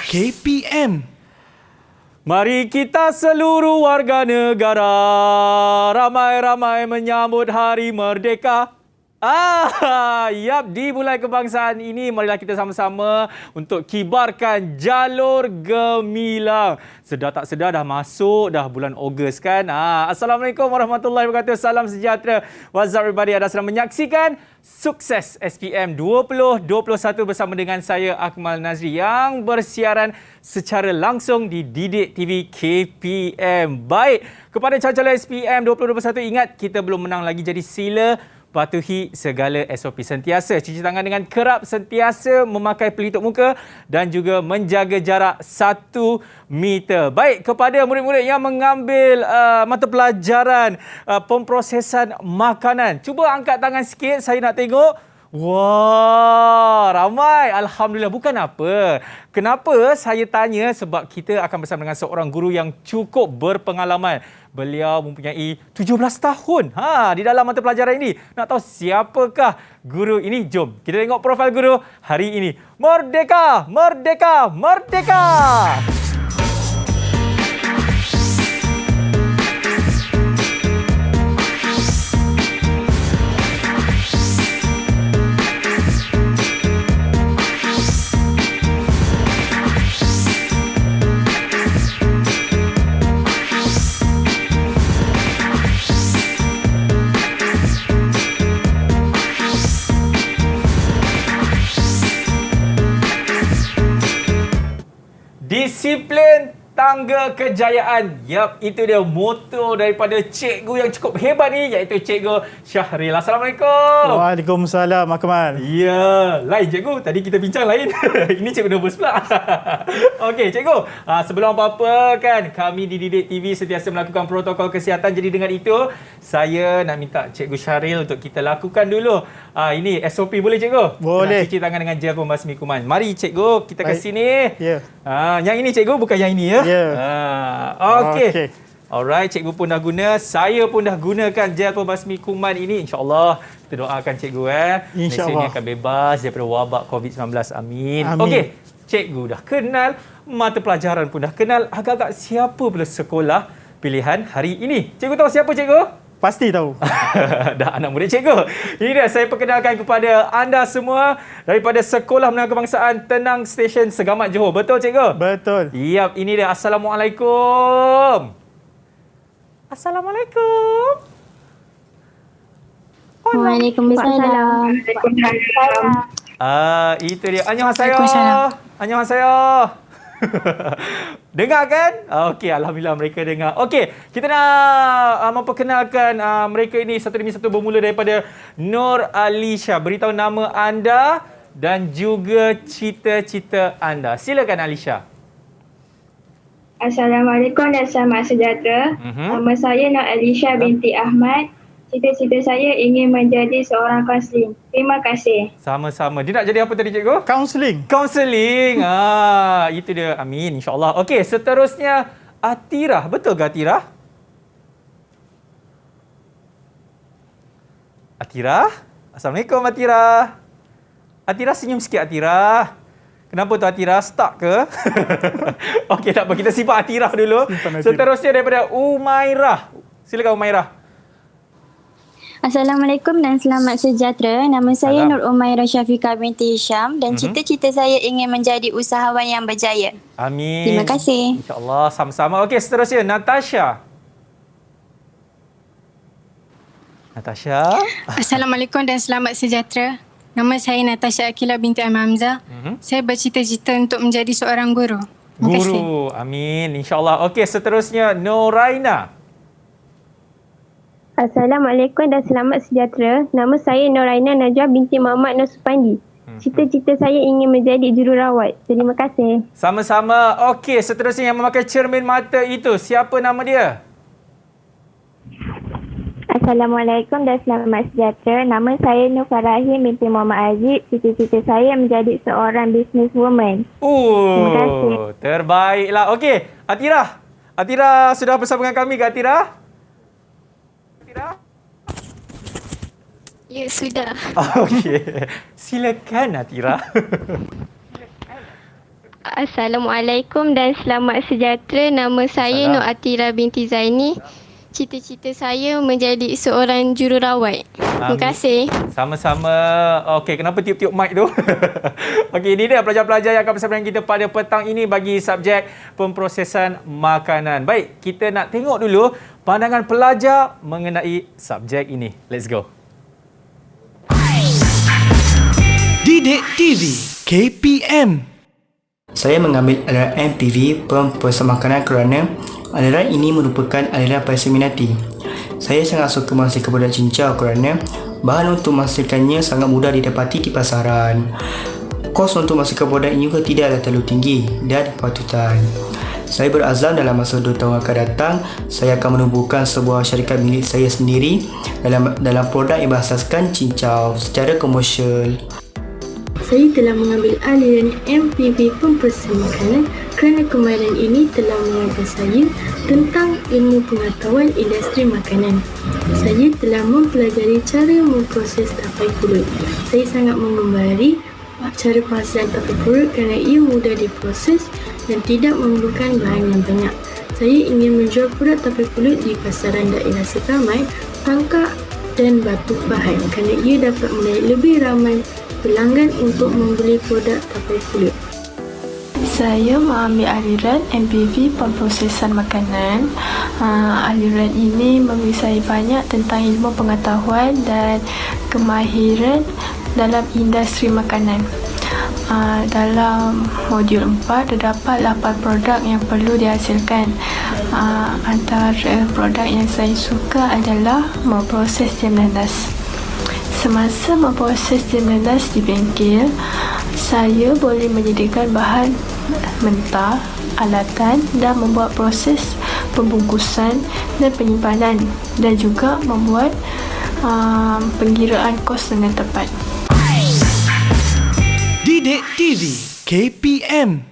KPM. Mari kita seluruh warga negara ramai-ramai menyambut Hari Merdeka. Di Bulan Kebangsaan ini marilah kita sama-sama untuk kibarkan jalur gemilang. Sedar tak sedar dah masuk dah bulan Ogos kan. Assalamualaikum warahmatullahi wabarakatuh. Salam sejahtera. What's up everybody? Anda sedang menyaksikan Sukses SPM 2021 bersama dengan saya Akmal Nazri yang bersiaran secara langsung di Didik TV KPM. Baik, kepada calon-calon SPM 2021 ingat kita belum menang lagi, jadi sila patuhi segala SOP. Sentiasa cuci tangan dengan kerap, sentiasa memakai pelitup muka dan juga menjaga jarak 1 meter. Baik, kepada murid-murid yang mengambil mata pelajaran pemprosesan makanan, cuba angkat tangan sikit, saya nak tengok. Wah, ramai. Alhamdulillah. Bukan apa. Kenapa saya tanya? Sebab kita akan bersama dengan seorang guru yang cukup berpengalaman. Beliau mempunyai 17 tahun di dalam mata pelajaran ini. Nak tahu siapakah guru ini? Jom kita tengok profil guru hari ini. Merdeka! Merdeka! Merdeka! Disiplin tangga kejayaan. Yap, itu dia moto daripada cikgu yang cukup hebat ni, iaitu Cikgu Syahril. Assalamualaikum. Waalaikumsalam, Akmal. Ya, lain cikgu. Tadi kita bincang lain. Ini cikgu nervous pula. Okey, cikgu. Sebelum apa-apa kan, kami di Didik TV sentiasa melakukan protokol kesihatan. Jadi dengan itu, saya nak minta Cikgu Syahril untuk kita lakukan dulu. Ini SOP boleh cikgu? Boleh. Cuci tangan dengan gel pembasmi kuman. Mari cikgu, kita ke sini. Ya. Yang ini cikgu, bukan yang ini ya. Ya. Okey. Alright, cikgu pun dah guna, saya pun dah gunakan gel pembasmi kuman ini. InsyaAllah, kita doakan cikgu InsyaAllah. Malaysia ni akan bebas daripada wabak COVID-19. Amin. Amin. Okey, cikgu dah kenal, mata pelajaran pun dah kenal. Agak-agak siapa pula sekolah pilihan hari ini? Cikgu tahu siapa cikgu? Pasti tahu. Dah anak murid cikgu. Ini dia, saya perkenalkan kepada anda semua daripada Sekolah Menengah Kebangsaan Tenang Station Segamat Johor. Betul cikgu? Betul. Yap, ini dia. Assalamualaikum. Assalamualaikum. Waalaikumsalam. Itu dia. Annyeonghaseyo. Waalaikumsalam. Annyeonghaseyo. Dengar kan? Okey, alhamdulillah mereka dengar. Okey, kita nak memperkenalkan mereka ini satu demi satu, bermula daripada Nur Alisha. Beritahu nama anda dan juga cita-cita anda. Silakan Alisha. Assalamualaikum dan selamat sejahtera. Nama saya Nur Alisha binti Ahmad. Cita-cita saya ingin menjadi seorang kaunseling. Terima kasih. Sama-sama. Dia nak jadi apa tadi cikgu? Counselling. Counselling. Itu dia. Amin, insya-Allah. Okey, seterusnya Atirah. Betul ke Atirah? Atirah? Assalamualaikum Atirah. Atirah, senyum sikit Atirah. Kenapa tu Atirah? Stuck ke? Okey, tak apa. Kita simpan Atirah dulu. Seterusnya daripada Umairah. Silakan Umairah. Assalamualaikum dan selamat sejahtera. Nama saya Nur Umairah Syafiqah binti Hisham dan cita-cita saya ingin menjadi usahawan yang berjaya. Amin. Terima kasih. InsyaAllah, sama-sama. Okey, seterusnya Natasha. Natasha. Assalamualaikum dan selamat sejahtera. Nama saya Natasha Akilah binti Ahmad Hamzah. Saya bercita-cita untuk menjadi seorang guru. Terima kasih. Guru. Amin. InsyaAllah. Okey, seterusnya Noraina. Assalamualaikum dan selamat sejahtera. Nama saya Noraina Najwa binti Muhammad Nur Supandi. Cita-cita saya ingin menjadi jururawat. Terima kasih. Sama-sama. Okey, seterusnya yang memakai cermin mata itu, siapa nama dia? Assalamualaikum dan selamat sejahtera. Nama saya Nur Farahim binti Muhammad Aziz. Cita-cita saya menjadi seorang businesswoman. Terima kasih. Terbaiklah. Okey, Atirah. Atirah sudah bersama dengan kami ke Atirah? Ya, sudah. Okey. Silakan Atirah. Assalamualaikum dan selamat sejahtera. Nama saya Nur Atira binti Zaini. Cita-cita saya menjadi seorang jururawat. Terima kasih. Sama-sama. Okey, kenapa tiup-tiup mic tu? Okey, ini dia pelajar-pelajar yang akan bersama dengan kita pada petang ini bagi subjek pemprosesan makanan. Baik, kita nak tengok dulu pandangan pelajar mengenai subjek ini. Let's go. Didik TV KPM. Saya mengambil aliran MPV pemprosesan makanan kerana aliran ini merupakan aliran paling saya minati. Saya sangat suka menghasilkan produk cincau kerana bahan untuk menghasilkannya sangat mudah didapati di pasaran. Kos untuk menghasilkan produk ini juga tidaklah terlalu tinggi dan berpatutan. Saya berazam dalam masa 2 tahun akan datang, saya akan menubuhkan sebuah syarikat milik saya sendiri dalam produk yang berasaskan cincau secara komersial. Saya telah mengambil aliran MPV pemprosesan makanan kerana kemahiran ini telah mengajar saya tentang ilmu pengetahuan industri makanan. Saya telah mempelajari cara memproses tapai pulut. Saya sangat menggemari cara penghasilan tapai pulut kerana ia mudah diproses dan tidak memerlukan bahan yang banyak. Saya ingin menjual produk tapai pulut di pasaran daerah Sekamai, Pangkak dan Batu Pahat kerana ia dapat menarik lebih ramai pelanggan untuk membeli produk tapai pulut. Saya mengambil aliran MPV pemprosesan makanan. Aliran ini memberi saya banyak tentang ilmu pengetahuan dan kemahiran dalam industri makanan. Dalam modul 4 terdapat 8 produk yang perlu dihasilkan. Antara produk yang saya suka adalah memproses jam nanas. Semasa memproses jam nanas di bengkel, saya boleh menyediakan bahan mentah, alatan dan membuat proses pembungkusan dan penyimpanan dan juga membuat penggiraan kos dengan tepat. Didik TV KPM.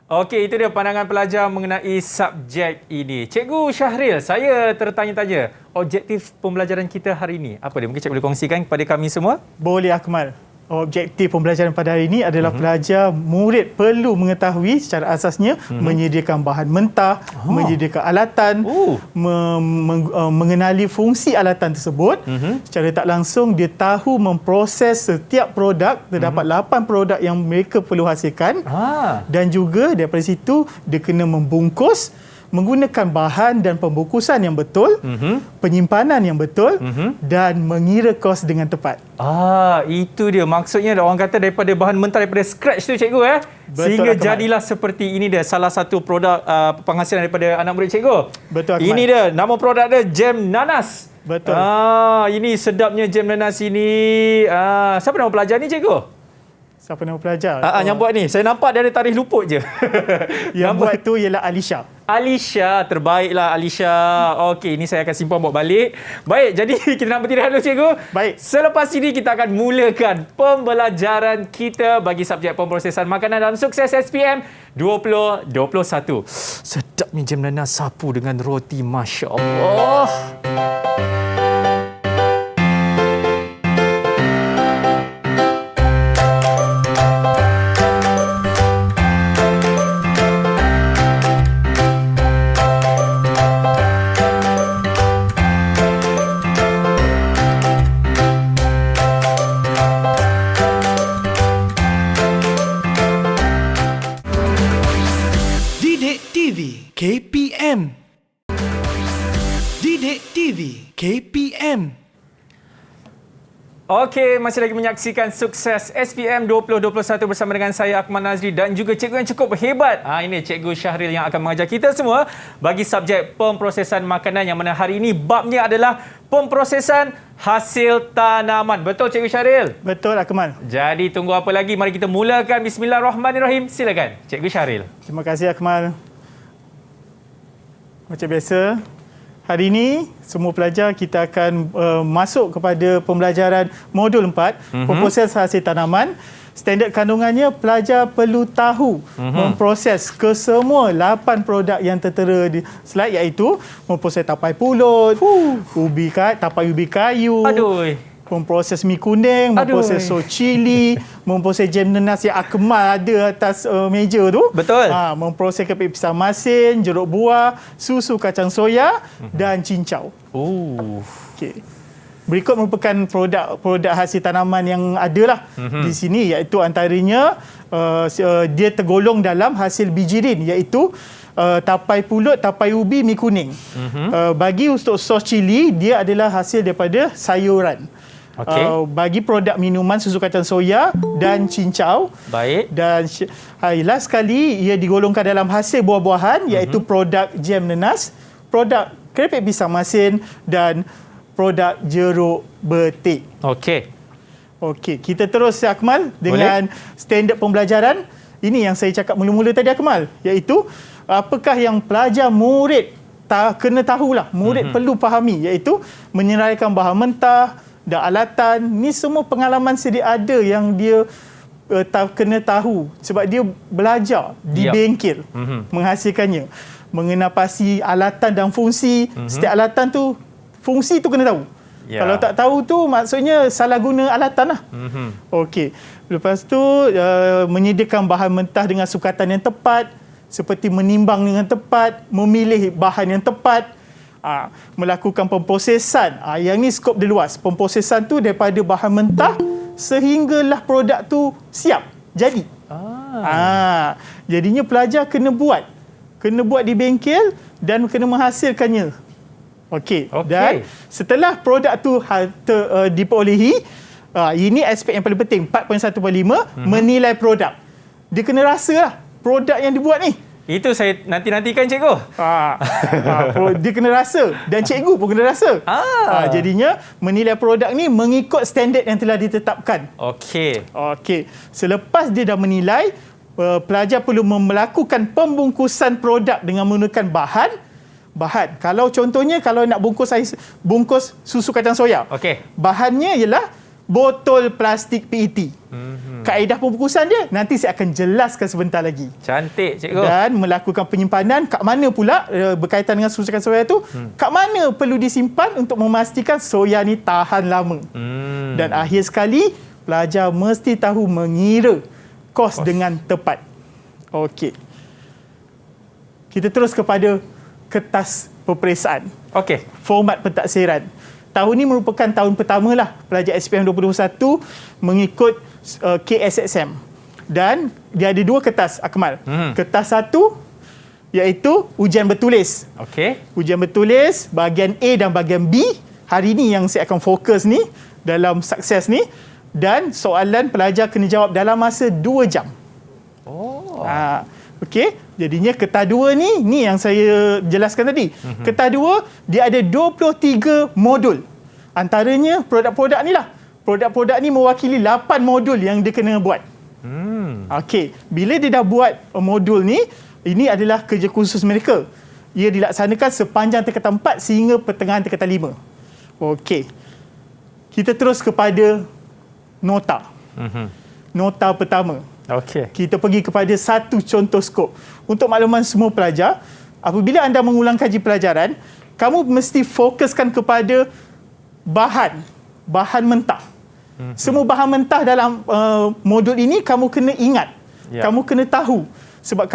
Okey, itu dia pandangan pelajar mengenai subjek ini. Cikgu Syahril, saya tertanya-tanya, objektif pembelajaran kita hari ini apa dia? Mungkin cikgu boleh kongsikan kepada kami semua? Boleh, Akmal. Objektif pembelajaran pada hari ini adalah pelajar, murid perlu mengetahui secara asasnya menyediakan bahan mentah, menyediakan alatan, mengenali fungsi alatan tersebut. Secara tak langsung dia tahu memproses setiap produk. Terdapat 8 produk yang mereka perlu hasilkan. Dan juga daripada situ dia kena membungkus menggunakan bahan dan pembungkusan yang betul, penyimpanan yang betul dan mengira kos dengan tepat. Itu dia. Maksudnya orang kata daripada bahan mentah, daripada scratch tu cikgu Betul, sehingga Akmal. jadilah seperti ini dia salah satu produk penghasilan daripada anak murid cikgu. Betul, Akmal. Ini dia, nama produk dia jam nanas. Betul. Ini sedapnya jam nanas ini. Siapa nama pelajar ni cikgu? Siapa nama pelajar? Yang buat ni. Saya nampak dia ada tarikh luput je. Yang buat tu ialah Alisha. Alisha, terbaiklah Alisha. Okey, ini saya akan simpan buat balik. Baik, jadi kita nak bertirai dulu cikgu. Baik. Selepas ini kita akan mulakan pembelajaran kita bagi subjek pemprosesan makanan dalam Sukses SPM 2021. Sedapnya jam nanas sapu dengan roti, Masya Allah. Didik TV KPM. Didik TV KPM. Okey, masih lagi menyaksikan Sukses SPM 2021 bersama dengan saya Akmal Nazri dan juga cikgu yang cukup hebat. Ini Cikgu Syahril yang akan mengajar kita semua bagi subjek pemprosesan makanan yang mana hari ini babnya adalah pemprosesan hasil tanaman. Betul Cikgu Syahril? Betul, Akmal. Jadi tunggu apa lagi? Mari kita mulakan. Bismillahirrahmanirrahim. Silakan Cikgu Syahril. Terima kasih, Akmal. Macam biasa, hari ini semua pelajar kita akan masuk kepada pembelajaran modul 4, pemproses hasil tanaman. Standard kandungannya pelajar perlu tahu memproses kesemua 8 produk yang tertera di slide, iaitu memproses tapai pulut, tapai ubi kayu, Aduh. memproses mi kuning, memproses sos cili, memproses jam nenas yang Akmal ada atas meja tu. Betul. Memproses keping pisang masin, jeruk buah, susu kacang soya dan cincau. Okey. Berikut merupakan produk hasil tanaman yang ada lah di sini, iaitu antaranya dia tergolong dalam hasil bijirin, iaitu tapai pulut, tapai ubi, mi kuning. Bagi untuk sos cili, dia adalah hasil daripada sayuran. Bagi produk minuman, susu kacang soya dan cincau. Baik. Dan last sekali, ia digolongkan dalam hasil buah-buahan, iaitu produk jam nenas, produk keripik pisang masin dan produk jeruk betik. Okey, kita terus Akmal dengan standard pembelajaran. Ini yang saya cakap mula-mula tadi Akmal, iaitu apakah yang pelajar murid kena tahulah, murid perlu fahami, iaitu menyeraikan bahan mentah dan alatan. Ni semua pengalaman sedia ada yang dia kena tahu sebab dia belajar di bengkel menghasilkannya. Mengenal pasti alatan dan fungsi. Setiap alatan tu, fungsi tu kena tahu. Kalau tak tahu tu maksudnya salah guna alatan lah. Okey. Lepas tu menyediakan bahan mentah dengan sukatan yang tepat, seperti menimbang dengan tepat, memilih bahan yang tepat, melakukan pemprosesan. Yang ni skop dia luas. Pemprosesan tu daripada bahan mentah sehinggalah produk tu siap jadi. Jadinya pelajar kena buat di bengkel dan kena menghasilkannya. Okey. Dan setelah produk tu diperolehi, ini aspek yang paling penting, 4.1.5, menilai produk. Dia kena rasa lah produk yang dibuat ni. Itu saya nanti-nantikan cikgu. Dia kena rasa dan cikgu pun kena rasa. Jadinya menilai produk ni mengikut standard yang telah ditetapkan. Okey. Selepas dia dah menilai, pelajar perlu melakukan pembungkusan produk dengan menggunakan bahan. Kalau contohnya kalau nak bungkus susu kacang soya. Bahannya ialah botol plastik PET. Kaedah pembungkusan dia nanti saya akan jelaskan sebentar lagi. Cantik cikgu. Dan melakukan penyimpanan kat mana pula berkaitan dengan susu kacang soya tu, kat mana perlu disimpan untuk memastikan soya ni tahan lama. Dan akhir sekali, pelajar mesti tahu mengira kos dengan tepat. Okey. Kita terus kepada kertas peperiksaan. Format pentaksiran. Tahun ini merupakan tahun pertama lah pelajar SPM 2021 mengikut KSSM. Dan dia ada 2 kertas, Akmal. Kertas 1 iaitu ujian bertulis. Ujian bertulis bahagian A dan bahagian B. Hari ini yang saya akan fokus ni dalam sukses ni. Dan soalan pelajar kena jawab dalam masa 2 jam. Okey, jadinya kertas 2 ni yang saya jelaskan tadi. Kertas 2 dia ada 23 modul. Antaranya produk-produk ni lah. Produk-produk ni mewakili 8 modul yang dia kena buat. Okey, bila dia dah buat modul ni, ini adalah kerja khusus mereka. Ia dilaksanakan sepanjang tingkatan 4 sehingga pertengahan tingkatan 5. Okey. Kita terus kepada nota. Nota pertama. Kita pergi kepada satu contoh skop. Untuk makluman semua pelajar, apabila anda mengulang kaji pelajaran, kamu mesti fokuskan kepada bahan mentah. Semua bahan mentah dalam modul ini kamu kena ingat. Kamu kena tahu. Sebab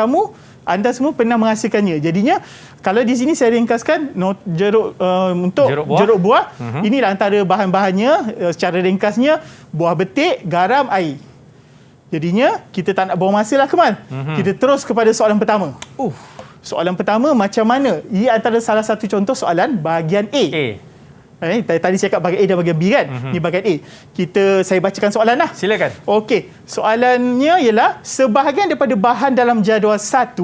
anda semua pernah menghasilkannya. Jadinya, kalau di sini saya ringkaskan jeruk buah. Inilah antara bahan-bahannya secara ringkasnya: buah betik, garam, air. Jadinya, kita tak nak buang masa lah, Kemal. Kita terus kepada soalan pertama. Soalan pertama macam mana? Ia antara salah satu contoh soalan bahagian A. Tadi saya cakap bahagian A dan bahagian B kan? Ini bahagian A. Saya bacakan soalan lah. Silakan. Okey. Soalannya ialah, sebahagian daripada bahan dalam jadual 1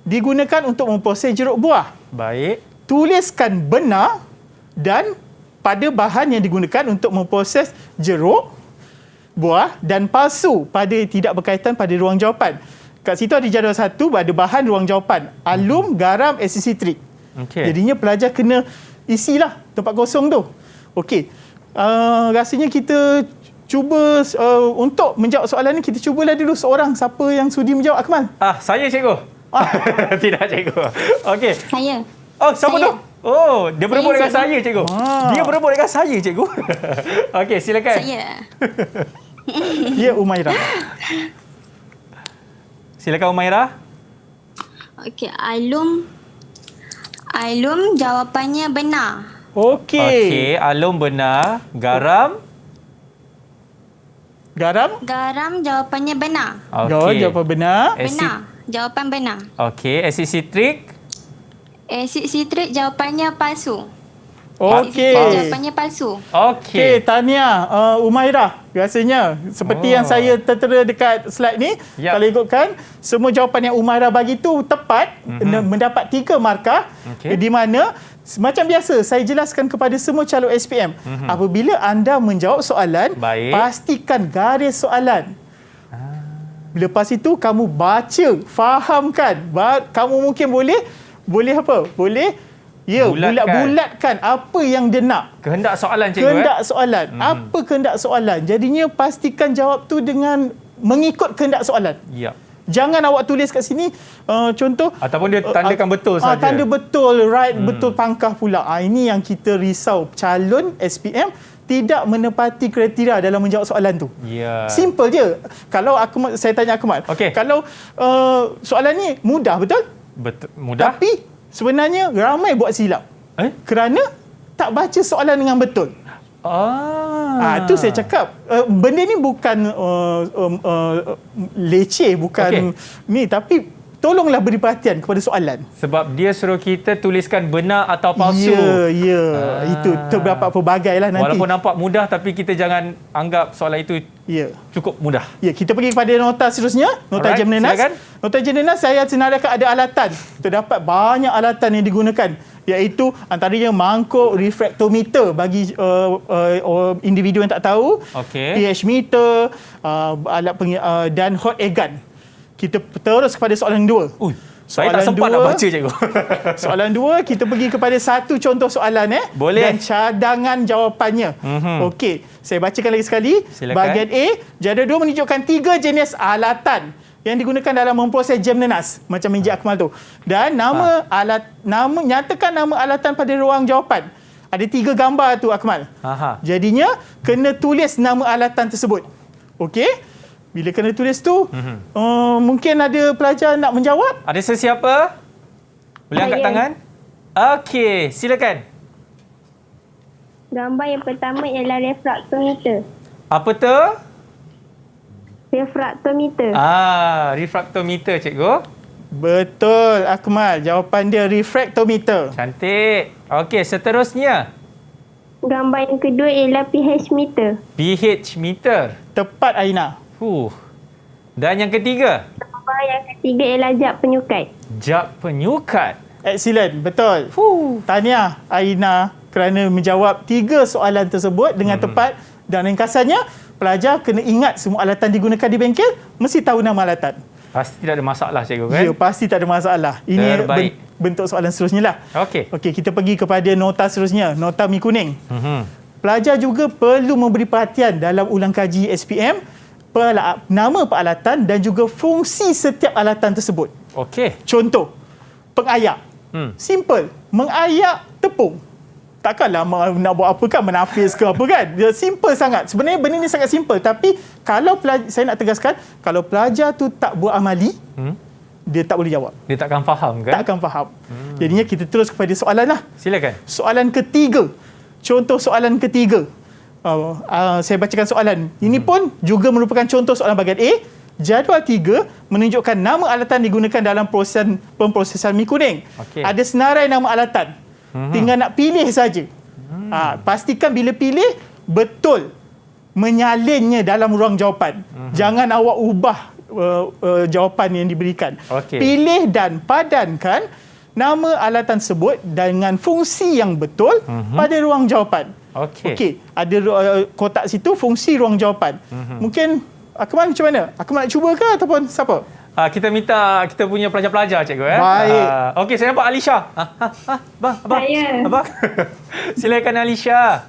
digunakan untuk memproses jeruk buah. Baik. Tuliskan benar dan pada bahan yang digunakan untuk memproses jeruk buah dan palsu pada tidak berkaitan pada ruang jawapan. Kat situ ada jadual 1, ada bahan ruang jawapan. Alum, garam, asid sitrik. Jadinya pelajar kena isilah tempat kosong tu. Okey. Rasanya kita cuba untuk menjawab soalan ni, kita cubalah dulu seorang. Siapa yang sudi menjawab, Akmal? Saya cikgu. Tidak cikgu. Okey. Saya. Siapa tu? Oh, dia berebut dengan Saya, saya, cikgu. Dia berebut dengan saya, cikgu. Okey, silakan. Saya. Ya, Umairah. Silakan Umairah. Okey, Alum jawapannya benar. Okey, alum benar. Garam. Garam jawapannya benar. Okey. Jawapan benar. Benar. Jawapan benar. Okey, asid sitrik. Asid sitrik jawapannya palsu. Okey. Jawapannya palsu. Okey, Okey. tahniah Umairah. Rasanya seperti yang saya tertera dekat slide ni, Yap. kalau ikutkan semua jawapan yang Umairah bagi tu tepat, mendapat 3 markah. Okey. Di mana macam biasa saya jelaskan kepada semua calon SPM, apabila anda menjawab soalan, Baik. pastikan garis soalan. Lepas itu kamu baca, fahamkan. Kamu mungkin boleh apa? Boleh bulatkan apa yang dia nak. Kehendak soalan, cikgu. Kehendak soalan. Apa kehendak soalan? Jadinya pastikan jawab tu dengan mengikut kehendak soalan. Ya. Jangan awak tulis kat sini contoh Ataupun dia tandakan betul saja. Tanda betul, right, betul pangkah pula. Ini yang kita risau. Calon SPM tidak menepati kriteria dalam menjawab soalan tu. Ya. Simple je. Kalau saya tanya Akmal, Okey. kalau soalan ni mudah, betul? Betul. Mudah. Tapi sebenarnya ramai buat silap. Kerana tak baca soalan dengan betul. Tu saya cakap benda ni bukan leceh, bukan ni, tapi tolonglah beri perhatian kepada soalan. Sebab dia suruh kita tuliskan benar atau palsu. Ya. Itu terdapat pelbagai lah nanti. Walaupun nampak mudah, tapi kita jangan anggap soalan itu cukup mudah. Ya, kita pergi kepada nota seterusnya. Nota Alright, jam nenas. silakan. Nota jam nenas saya senaraikan ada alatan. Terdapat banyak alatan yang digunakan, iaitu antaranya mangkuk refraktometer bagi individu yang tak tahu, pH meter, alat dan hot air gun. Kita terus kepada soalan 2. Saya tak sempat nak baca, cikgu. Soalan 2, kita pergi kepada satu contoh soalan Boleh. dan cadangan jawapannya. Okey, saya bacakan lagi sekali. Silakan. Bahagian A, jadual 2 menunjukkan 3 jenis alatan yang digunakan dalam memproses jam nenas, macam meja Akmal tu. Dan nyatakan nama alatan pada ruang jawapan. Ada 3 gambar tu, Akmal. Jadinya kena tulis nama alatan tersebut. Okey? Bila kena tulis tu, mungkin ada pelajar nak menjawab. Ada sesiapa? Boleh angkat tangan? Okey, silakan. Gambar yang pertama ialah refraktometer. Apa tu? Refraktometer. Refraktometer, cikgu. Betul, Akmal. Jawapan dia refraktometer. Cantik. Okey, seterusnya. Gambar yang kedua ialah pH meter. pH meter. Tepat, Aina. Dan yang ketiga? Gambar yang ketiga ialah jap penyukat. Jap penyukat. Excellent, betul. Tahniah Aina kerana menjawab 3 soalan tersebut dengan tepat, dan ringkasannya pelajar kena ingat semua alatan digunakan di bengkel, mesti tahu nama alatan. Pasti tak ada masalah, cikgu, kan? Ya, pasti tak ada masalah. Ini bentuk soalan seterusnya lah. Okey, kita pergi kepada nota seterusnya, nota mi kuning. Pelajar juga perlu memberi perhatian dalam ulang kaji SPM, nama peralatan dan juga fungsi setiap alatan tersebut. Okey. Contoh, pengayak. Simple. Mengayak tepung. Takkanlah nak buat apa kan, menapis ke apa kan. Dia simple sangat. Sebenarnya benda ni sangat simple. Tapi kalau saya nak tegaskan, kalau pelajar tu tak buat amali, dia tak boleh jawab. Dia takkan faham, kan? Takkan faham. Jadinya kita terus kepada soalan lah. Silakan. Soalan ketiga. Contoh soalan ketiga. Saya bacakan soalan. Ini pun juga merupakan contoh soalan bahagian A. Jadual 3 menunjukkan nama alatan digunakan dalam pemprosesan mi kuning. Ada senarai nama alatan. Tinggal nak pilih saja. Pastikan bila pilih, betul menyalinnya dalam ruang jawapan. Jangan awak ubah jawapan yang diberikan. Pilih dan padankan nama alatan tersebut dengan fungsi yang betul pada ruang jawapan. Okey, ada kotak situ fungsi ruang jawapan. Mungkin Akmal macam mana? Akmal nak cuba ke ataupun siapa? Kita minta kita punya pelajar-pelajar, cikgu. Baik. Okey, saya nampak Alisha. Abang. Saya. Abang. Silakan Alisha.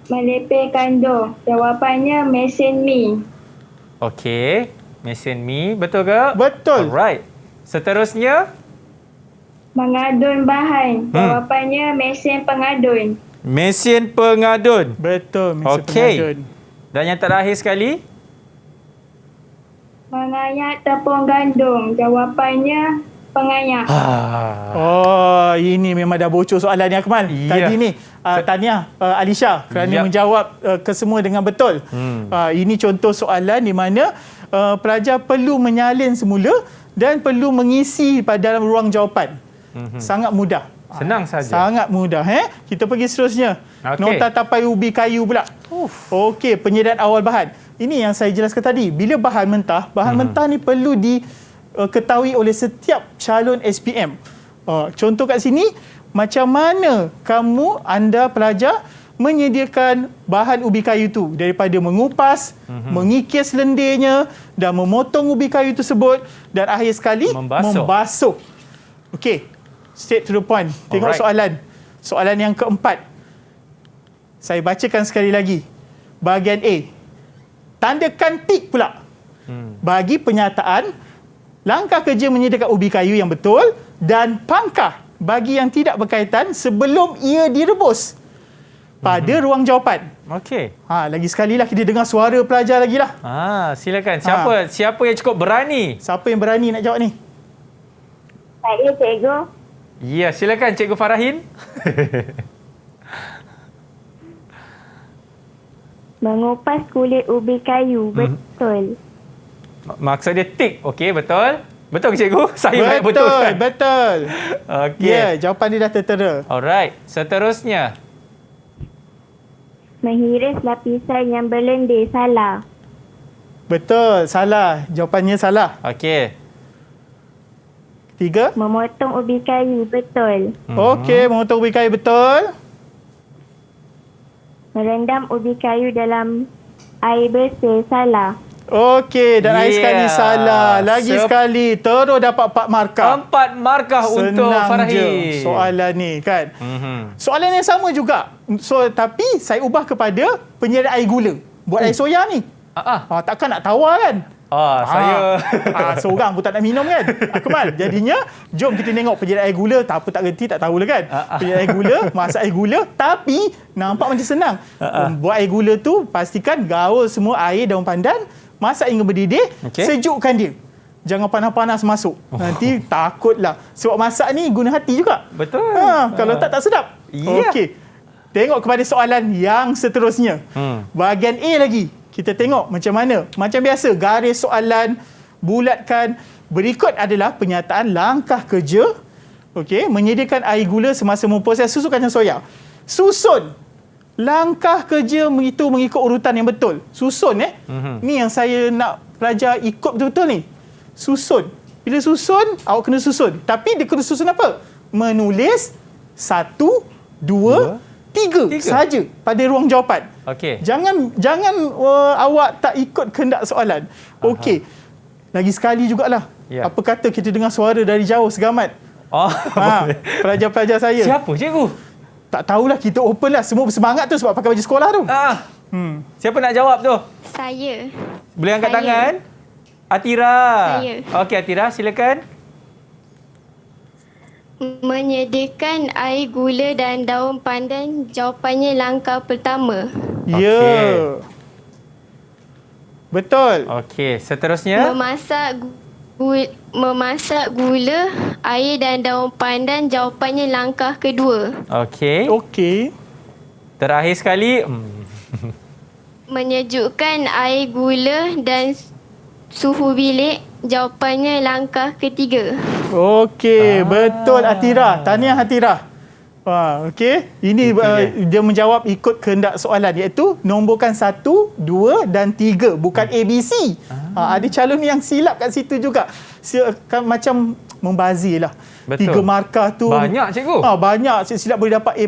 Malepe kando. Jawapannya mesin mi. Okey, mesin mi. Betul ke? Betul. Alright. Seterusnya, Mengadun bahan. Jawapannya mesin pengadun. mesin pengadun. Betul, mesin Okey. pengadun. Dan yang terakhir sekali, Mengayak tepung gandum. Jawapannya pengayak. Oh, ini memang dah bocor soalan ni Akmal. Ya. Tadi ni tahniah Alisha kerana Ya. menjawab kesemua dengan betul. Ini contoh soalan di mana pelajar perlu menyalin semula dan perlu mengisi pada dalam ruang jawapan. Sangat mudah. senang saja. Sangat mudah. Kita pergi seterusnya. Okey. Nota tapai ubi kayu pula. Okey, penyediaan awal bahan. Ini yang saya jelaskan tadi. Bila bahan mentah ni perlu diketahui oleh setiap calon SPM. Contoh kat sini, macam mana anda pelajar menyediakan bahan ubi kayu tu daripada mengupas, mengikis lendirnya dan memotong ubi kayu tersebut dan akhir sekali membasuh. Okey, straight to the point. Tengok Alright. soalan yang keempat. Saya bacakan sekali lagi. Bahagian A. Tandakan tik pula. Bagi penyataan langkah kerja menyediakan ubi kayu yang betul dan pangkah bagi yang tidak berkaitan sebelum ia direbus pada ruang jawapan. Okey. Lagi sekali lah kita dengar suara pelajar lagi lah. Silakan. Siapa yang cukup berani? Siapa yang berani nak jawab ni? Saya, cikgu. Ya, silakan Cikgu Farahin. Mengupas kulit ubi kayu. Betul. Maksud dia tik. Okey, betul. Betul ke cikgu? Saya baik betul kan? Betul. Okey. Ya, jawapan dia dah tertera. Alright. Seterusnya. Menghiris lapisan yang berlendir. Salah. Betul, salah. Jawapannya salah. Okey. 3. Memotong ubi kayu. Betul. Okey, memotong ubi kayu betul. Merendam ubi kayu dalam air bersih. Salah. Okey, dan akhir sekali salah. Lagi sekali, terus dapat 4 markah. 4 markah untuk Farahin. Je soalan ni kan. Soalan yang sama juga. Tapi saya ubah kepada penyediaan air gula. Buat air soya ni. Takkan nak tawar kan? Saya seorang pun tak nak minum kan? Akmal. Jadinya, jom kita tengok penyediaan air gula. Tak apa, tak reti, tak tahulah kan? Penyediaan air gula, masak air gula. Tapi, nampak macam senang. Buat air gula tu, pastikan gaul semua air daun pandan. Masak hingga mendidih, sejukkan dia. Jangan panas-panas masuk. Nanti takutlah. Sebab masak ni guna hati juga. Betul. Kalau tak sedap. Yeah. Okey. Tengok kepada soalan yang seterusnya. Bahagian A lagi. Kita tengok macam mana. Macam biasa, garis soalan, bulatkan. Berikut adalah penyataan langkah kerja. Okey, menyediakan air gula semasa memproses susu kacang soya. Susun langkah kerja itu mengikut urutan yang betul. Susun Ni yang saya nak pelajar ikut betul-betul ni. Susun. Bila susun, awak kena susun. Tapi dia kena susun apa? Menulis 1, 2, 3 saja pada ruang jawapan. Okey. Jangan awak tak ikut kehendak soalan. Okey. Lagi sekali jugalah. Apa kata kita dengar suara dari jauh segamat. Pelajar-pelajar saya. Siapa cikgu? Tak tahulah, kita open lah. Semua bersemangat tu sebab pakai baju sekolah tu. Siapa nak jawab tu? Saya. Boleh angkat tangan? Atira. Saya. Okey Atira, silakan. Menyediakan air gula dan daun pandan. Jawapannya langkah pertama. Ya. Betul. Okey, seterusnya. Memasak gula, air dan daun pandan. Jawapannya langkah kedua. Okey. Terakhir sekali. Menyejukkan air gula dan suhu bilik. Jawapannya langkah ketiga. Okey, betul Atira. Tahniah Atira. Okey. Ini dia menjawab ikut kehendak soalan, iaitu nomborkan 1, 2 dan 3. Bukan ABC. Ada calon yang silap kat situ juga. Macam membazir lah. Betul. 3 markah tu. Banyak cikgu. Banyak. Silap boleh dapat A+.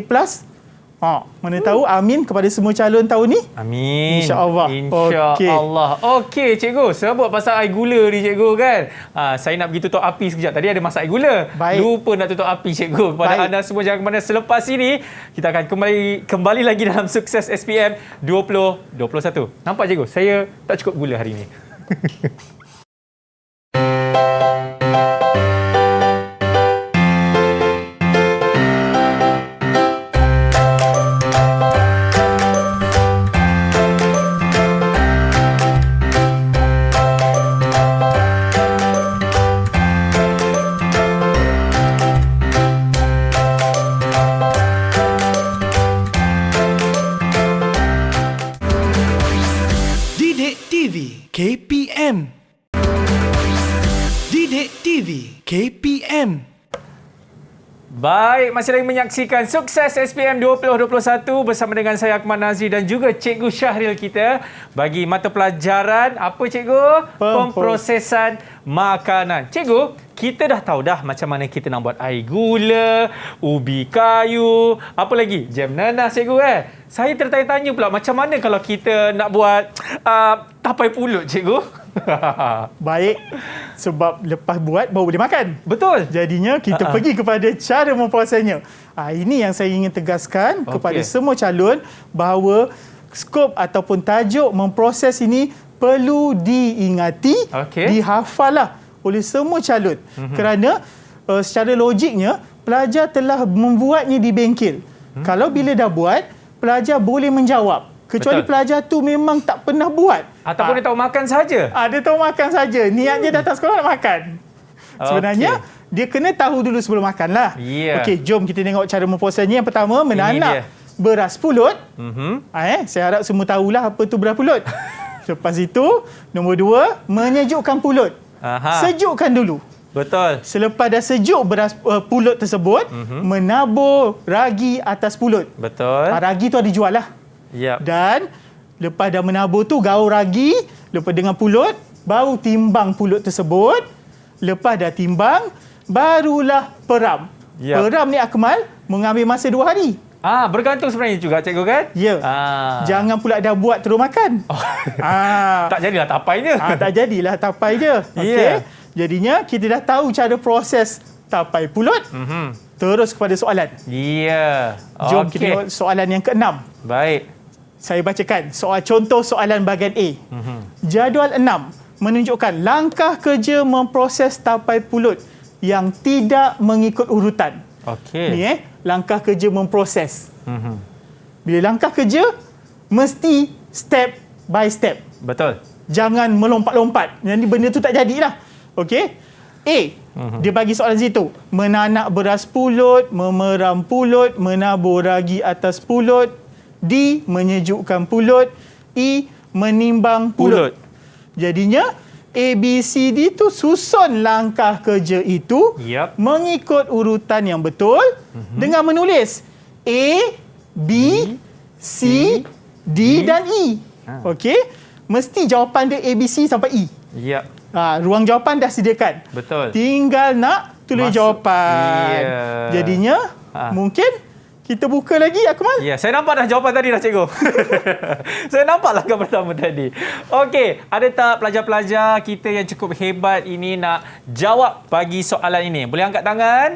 Mana tahu, amin kepada semua calon tahun ni. Amin. InsyaAllah. InsyaAllah. Okey cikgu, sebut pasal air gula ni cikgu kan. Saya nak pergi tutup api sekejap. Tadi ada masak air gula. Baik. Lupa nak tutup api cikgu. Kepada anda semua jangan ke mana. Selepas ini, kita akan kembali lagi dalam Sukses SPM 2021. Nampak cikgu? Saya tak cukup gula hari ini. KPM. Didik TV KPM. Baik, masih lagi menyaksikan Sukses SPM 2021 bersama dengan saya Akmal Nazri dan juga Cikgu Syahril kita bagi mata pelajaran apa Cikgu? Pemprosesan makanan. Cikgu, kita dah tahu dah macam mana kita nak buat air gula, ubi kayu, apa lagi? Jam nanas Cikgu Saya tertanya-tanya pula macam mana kalau kita nak buat tapai pulut Cikgu? Baik, sebab lepas buat baru boleh makan. Betul. Jadinya kita pergi kepada cara memprosesnya. Ini yang saya ingin tegaskan kepada semua calon bahawa skop ataupun tajuk memproses ini perlu diingati, dihafal lah oleh semua calon. Kerana secara logiknya pelajar telah membuatnya di bengkel. Kalau bila dah buat, pelajar boleh menjawab. Kecuali pelajar tu memang tak pernah buat. Ataupun dia tahu makan saja. Dia tahu makan saja. Niatnya datang sekolah nak makan. Sebenarnya, dia kena tahu dulu sebelum makan lah. Okey, jom kita tengok cara memprosesnya. Yang pertama, menanak beras pulut. Saya harap semua tahulah apa tu beras pulut. Lepas itu, nombor 2, menyejukkan pulut. Sejukkan dulu. Betul. Selepas dah sejuk beras pulut tersebut, menabur ragi atas pulut. Betul. Ragi tu ada jual lah. Dan lepas dah menabur tu, gaul ragi, lepas dengan pulut, baru timbang pulut tersebut. Lepas dah timbang, barulah peram. Peram ni Akmal mengambil masa 2 hari. Bergantung sebenarnya juga Cikgu kan? Jangan pula dah buat terus makan. Tak jadilah tapainya. Tak jadilah tapai je. Jadinya kita dah tahu cara proses tapai pulut. Terus kepada soalan. Jom kita tengok soalan yang ke-6. Baik. Saya bacakan contoh soalan bahagian A. Jadual 6 menunjukkan langkah kerja memproses tapai pulut yang tidak mengikut urutan. Ni langkah kerja memproses. Bila langkah kerja, mesti step by step. Betul. Jangan melompat-lompat. Jadi benda tu tak jadilah. Okey? A. Dia bagi soalan situ. Menanak beras pulut, memeram pulut, menabur ragi atas pulut. D. Menyejukkan pulut. E. Menimbang pulut. Jadinya, A, B, C, D tu susun langkah kerja itu mengikut urutan yang betul dengan menulis A, B, C, D dan E. Okey? Mesti jawapan dia A, B, C sampai E. Ruang jawapan dah sediakan. Betul. Tinggal nak tulis jawapan. Jadinya, mungkin kita buka lagi, Akmal. Saya nampak dah jawapan tadi dah, Cikgu. Saya nampak langkah pertama tadi. Okey, ada tak pelajar-pelajar kita yang cukup hebat ini nak jawab bagi soalan ini? Boleh angkat tangan?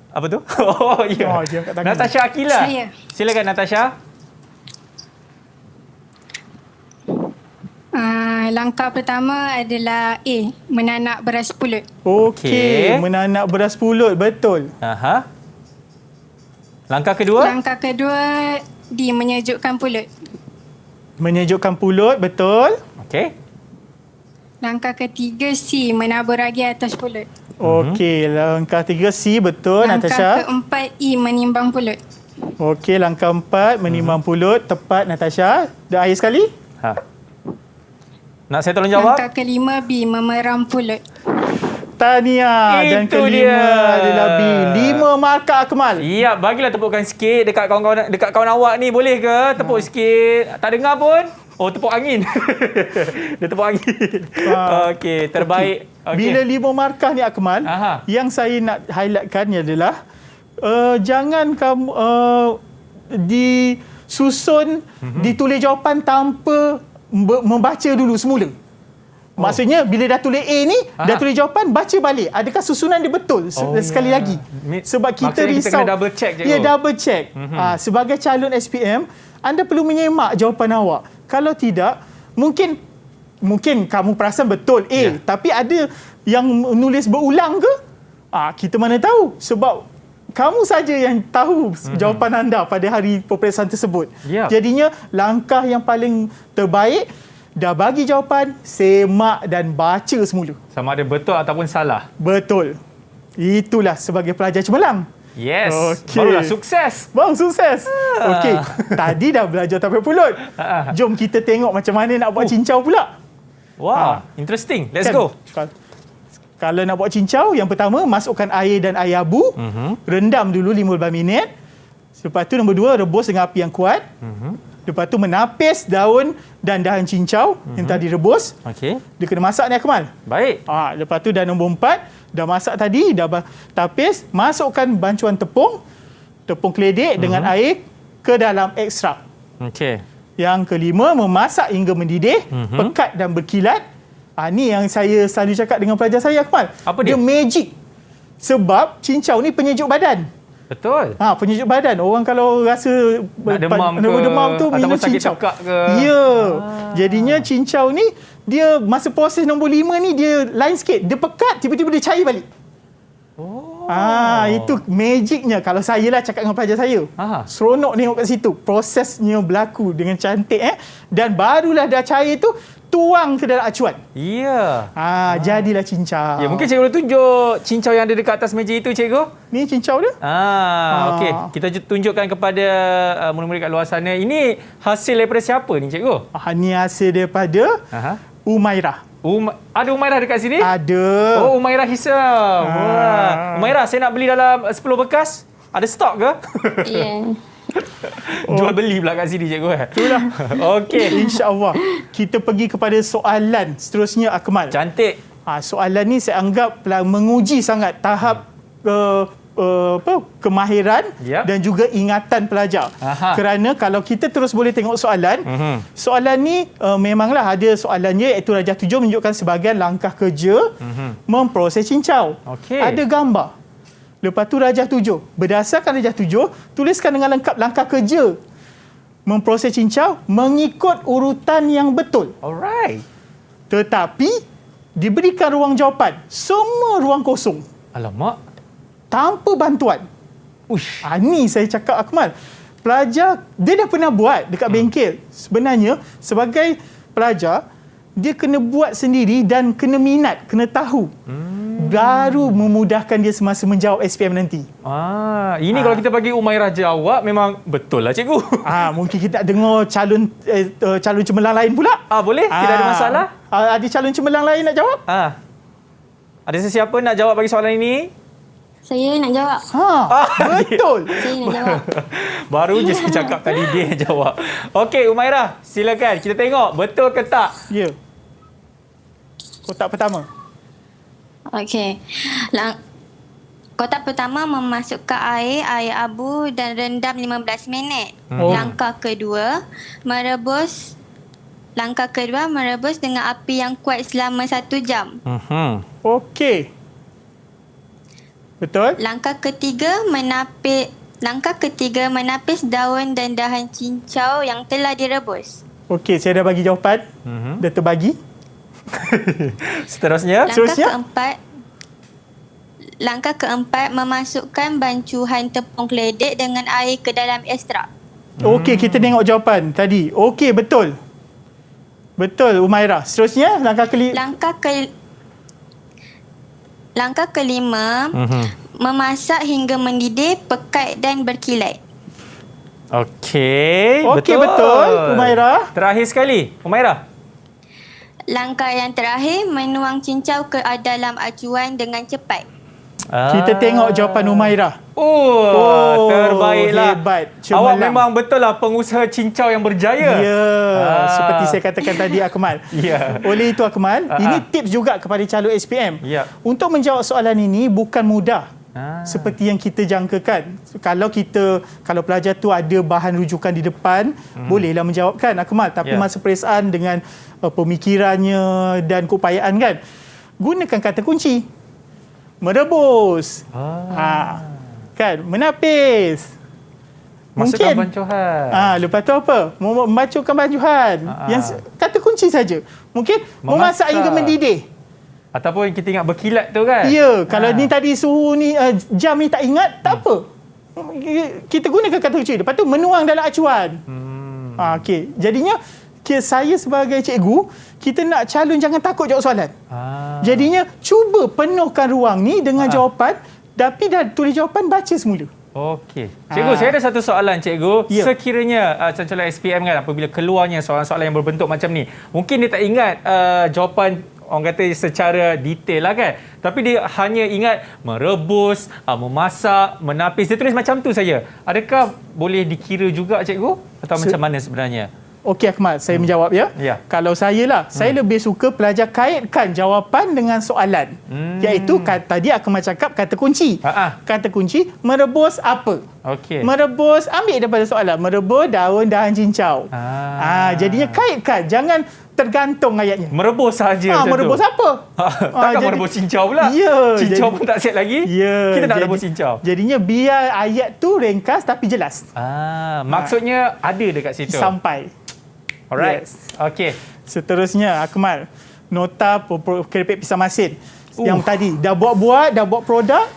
Apa tu? Dia angkat tangan. Natasha Akila. Saya. Silakan, Natasha. Langkah pertama adalah A, menanak beras pulut. Okey, menanak beras pulut, betul. Langkah kedua? Langkah kedua, D, menyejukkan pulut. Menyejukkan pulut, betul. Okey. Langkah ketiga, C, menabur ragi atas pulut. Okey, langkah 3 C, betul, Natasha. Langkah keempat, E, menimbang pulut. Okey, langkah 4, menimbang pulut, tepat, Natasha. Dah akhir sekali? Nak saya tolong jawab? Langkah kelima, B, memeram pulut. Tahniah. Dan kelima adalah B. 5 markah, Akmal. Bagilah tepukan sikit dekat kawan-kawan, dekat kawan awak ni, boleh ke? Tepuk sikit. Tak dengar pun? Tepuk angin. Dia tepuk angin. Okey, terbaik. Bila 5 markah ni, Akmal, yang saya nak highlightkan adalah jangan kamu disusun, ditulis jawapan tanpa membaca dulu semula. Maksudnya bila dah tulis A ni, dah tulis jawapan, baca balik. Adakah susunan dia betul sekali lagi? Sebab kita risau. Kita kena double check je. Double check. Sebagai calon SPM, anda perlu menyemak jawapan awak. Kalau tidak, mungkin kamu perasan betul A, tapi ada yang nulis berulang ke? Kita mana tahu. Sebab kamu saja yang tahu jawapan anda pada hari peperiksaan tersebut. Jadinya, langkah yang paling terbaik, dah bagi jawapan, semak dan baca semula. Sama ada betul ataupun salah. Betul. Itulah sebagai pelajar cemerlang. Yes. Okey. Barulah sukses. Bang, sukses. Okey, tadi dah belajar tapak pulut. Jom kita tengok macam mana nak buat cincau pula. Wah, interesting. Let's Kan? go. Kalau nak buat cincau, yang pertama masukkan air dan air abu. Rendam dulu 15 minit. Lepas tu nombor 2, rebus dengan api yang kuat. Lepas tu menapis daun dan dahan cincau yang tadi rebus. Okey. Dia kena masak ni, Akmal. Baik. Lepas tu dah nombor 4, dah masak tadi, dah tapis, masukkan bancuan tepung keledek dengan air ke dalam ekstrak. Okey. Yang kelima, memasak hingga mendidih, pekat dan berkilat. Ni yang saya selalu cakap dengan pelajar saya, Akmal. Apa dia? Dia magic. Sebab cincau ni penyejuk badan. Betul. Penyejuk badan. Orang kalau rasa demam ke, demam tu minum ataupun sakit cincau. tekak ke. Ya. Jadinya cincau ni dia masa proses nombor 5 ni dia lain sikit. Dia pekat, tiba-tiba dia cair balik. Itu magicnya. Kalau saya lah cakap dengan pelajar saya. Seronok tengok kat situ. Prosesnya berlaku dengan cantik. Dan barulah dah cair tu, tuang ke dalam acuan. Ya. Jadilah cincau. Ya, mungkin cikgu boleh tunjuk cincau yang ada dekat atas meja itu, cikgu. Ni cincau dia. Okey. Kita tunjukkan kepada murid-murid kat luar sana. Ini hasil daripada siapa ni, cikgu? Ni hasil daripada Umairah. Ada Umairah dekat sini? Ada. Oh, Umairah Hisam. Wah. Umairah, saya nak beli dalam 10 bekas. Ada stok ke? Ya. Jual beli pula kat sini, cikgu. Itulah. Okey. InsyaAllah. Kita pergi kepada soalan seterusnya, Akmal. Cantik. Soalan ni saya anggap menguji sangat tahap kemahiran dan juga ingatan pelajar. Kerana kalau kita terus boleh tengok soalan, soalan ni memanglah ada soalannya, iaitu Darjah 7 menunjukkan sebahagian langkah kerja memproses cincau. Ada gambar. Lepas tu Darjah 7. Berdasarkan Darjah 7, tuliskan dengan lengkap langkah kerja memproses cincau mengikut urutan yang betul. Alright. Tetapi diberikan ruang jawapan. Semua ruang kosong. Alamak. Tanpa bantuan. Ni saya cakap, Akmal. Pelajar, dia dah pernah buat dekat bengkel. Sebenarnya, sebagai pelajar, dia kena buat sendiri dan kena minat, kena tahu. Baru memudahkan dia semasa menjawab SPM nanti. Ini kalau kita bagi Umairah jawab, memang betul lah, cikgu. Mungkin kita nak dengar calon cemerlang lain pula. Boleh, tidak ada masalah. Ada calon cemerlang lain nak jawab? Ada sesiapa nak jawab bagi soalan ini? Saya nak jawab. Betul. Saya nak jawab. Baru je saya cakap tadi dia yang jawab. Okey, Umairah, silakan. Kita tengok betul ke tak? Ya. Kotak pertama. Okey. Kotak pertama, memasukkan air abu dan rendam 15 minit. Langkah kedua, merebus dengan api yang kuat selama 1 jam. Okey. Betul. Langkah ketiga, menapis daun dan dahan cincau yang telah direbus. Okey, saya dah bagi jawapan. Dah terbagi. Seterusnya. Langkah keempat, memasukkan bancuhan tepung keledek dengan air ke dalam ekstrak. Okey, kita tengok jawapan tadi. Okey, betul. Betul, Umairah. Seterusnya, Langkah kelima, memasak hingga mendidih, pekat dan berkilat. Okey, betul, Umairah. Terakhir sekali, Umairah. Langkah yang terakhir, menuang cincau ke dalam acuan dengan cepat. Kita tengok jawapan Umairah. Terbaiklah. Hebat. Awak memang betul lah pengusaha cincau yang berjaya. Ya, seperti saya katakan tadi, Akmal. Oleh itu, Akmal, ini tips juga kepada calon SPM. Untuk menjawab soalan ini bukan mudah. Seperti yang kita jangkakan. Kalau pelajar tu ada bahan rujukan di depan, bolehlah menjawabkan, Akmal. Tapi masa peperiksaan dengan pemikirannya dan keupayaan kan, gunakan kata kunci. Merebus. Kan, menapis. Masukkan bancuhan. Lepas tu apa? Membacukan bancuhan. Yang kata kunci saja. Mungkin memasak hingga mendidih. Ataupun kita ingat berkilat tu kan? Ya, kalau ni tadi suhu ni jam ni tak ingat, tak apa. Kita gunakan kata kunci. Lepas tu menuang dalam acuan. Okey. Jadinya saya sebagai cikgu, kita nak calon jangan takut jawab soalan. Jadinya cuba penuhkan ruang ni dengan jawapan Tapi dah tulis jawapan, baca semula. Okey. Cikgu, saya ada satu soalan, cikgu. Ya. Sekiranya calon SPM kan apabila keluarnya soalan-soalan yang berbentuk macam ni, mungkin dia tak ingat jawapan orang kata secara detail lah kan. Tapi dia hanya ingat merebus, memasak, menapis. Dia tulis macam tu saja. Adakah boleh dikira juga, cikgu? Atau macam mana sebenarnya? Okey Akmal, saya menjawab ya. Ya. Kalau saya lah, saya lebih suka pelajar kaitkan jawapan dengan soalan. Iaitu tadi Akmal cakap kata kunci. Kata kunci, merebus apa? Okey. Merebus, ambil daripada soalan. Merebus daun-daun cincau. Jadinya kaitkan, jangan tergantung ayatnya. Merebus saja macam merebus tu. apa? Takkan merebus cincau pula? Ya. Cincau pun tak set lagi? Ya. Kita nak rebus cincau. Jadinya biar ayat tu ringkas tapi jelas. Maksudnya ada dekat situ. Sampai. Alright. Yes. Okey. Seterusnya, Akmal. Nota keripik pisang masin. Yang tadi, dah buat-buat, dah buat produk.